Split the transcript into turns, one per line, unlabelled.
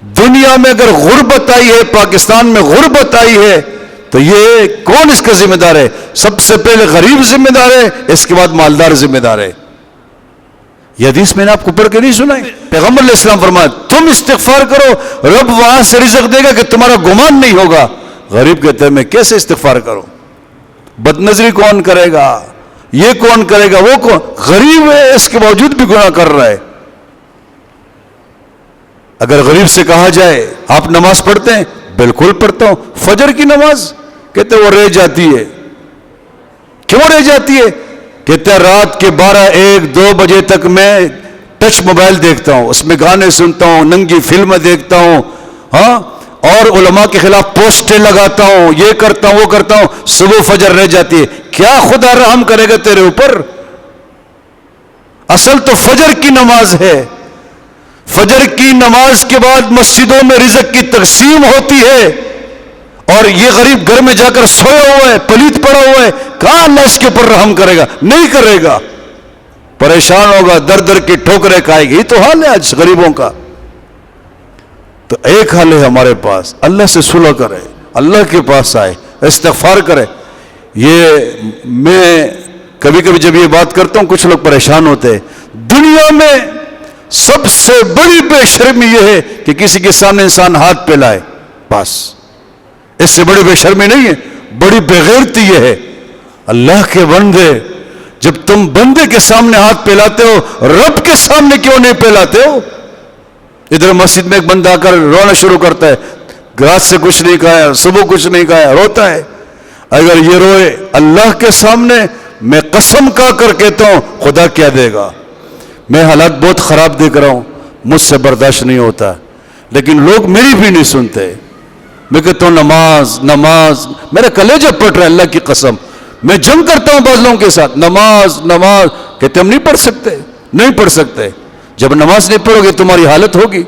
دنیا میں اگر غربت آئی ہے، پاکستان میں غربت آئی ہے، تو یہ کون اس کا ذمہ دار ہے؟ سب سے پہلے غریب ذمہ دار ہے، اس کے بعد مالدار ذمہ دار ہے۔ یہ حدیث میں نے آپ کو پڑھ کے نہیں سنائی؟ پیغمبر علیہ السلام فرمایا تم استغفار کرو، رب وہاں سے رزق دے گا کہ تمہارا گمان نہیں ہوگا۔ غریب کہتے ہیں میں کیسے استغفار کروں؟ بد نظری کون کرے گا؟ یہ کون کرے گا؟ وہ کون؟ غریب ہے، اس کے باوجود بھی گناہ کر رہا ہے۔ اگر غریب سے کہا جائے آپ نماز پڑھتے ہیں؟ بالکل پڑھتا ہوں۔ فجر کی نماز؟ کہتے وہ رہ جاتی ہے۔ کیوں رہ جاتی ہے؟ کہتے رات کے 12، 1، 2 بجے تک میں ٹچ موبائل دیکھتا ہوں، اس میں گانے سنتا ہوں، ننگی فلمیں دیکھتا ہوں، ہاں، اور علماء کے خلاف پوسٹیں لگاتا ہوں، یہ کرتا ہوں وہ کرتا ہوں، صبح فجر رہ جاتی ہے۔ کیا خدا رحم کرے گا تیرے اوپر؟ اصل تو فجر کی نماز ہے۔ فجر کی نماز کے بعد مسجدوں میں رزق کی تقسیم ہوتی ہے، اور یہ غریب گھر میں جا کر سویا ہوا ہے، پلیت پڑا ہوا ہے، کہاں اللہ اس کے اوپر رحم کرے گا؟ نہیں کرے گا، پریشان ہوگا، در در کی ٹھوکریں کھائے گی۔ یہ تو حال ہے آج غریبوں کا۔ تو ایک حل ہے ہمارے پاس، اللہ سے صلح کرے، اللہ کے پاس آئے، استغفار کرے۔ یہ میں کبھی کبھی جب یہ بات کرتا ہوں کچھ لوگ پریشان ہوتے ہیں۔ دنیا میں سب سے بڑی بے شرمی یہ ہے کہ کسی کے سامنے انسان ہاتھ پھیلائے، بس اس سے بڑی بے شرمی نہیں ہے، بڑی بے غیرتی یہ ہے۔ اللہ کے بندے، جب تم بندے کے سامنے ہاتھ پھیلاتے ہو، رب کے سامنے کیوں نہیں پھیلاتے ہو؟ ادھر مسجد میں ایک بندہ آ کر رونا شروع کرتا ہے، رات سے کچھ نہیں کھایا، صبح کچھ نہیں کھایا، روتا ہے۔ اگر یہ روئے اللہ کے سامنے، میں قسم کھا کر کہتا ہوں خدا کیا دے گا؟ میں حالات بہت خراب دیکھ رہا ہوں، مجھ سے برداشت نہیں ہوتا، لیکن لوگ میری بھی نہیں سنتے۔ میں کہتا ہوں نماز نماز، میرا کلیجہ پھٹ رہا ہے اللہ کی قسم۔ میں جنگ کرتا ہوں بعض لوگوں کے ساتھ، نماز نماز، کہتے ہم نہیں پڑھ سکتے، نہیں پڑھ سکتے۔ جب نماز نہیں پڑھو گے تمہاری حالت ہوگی۔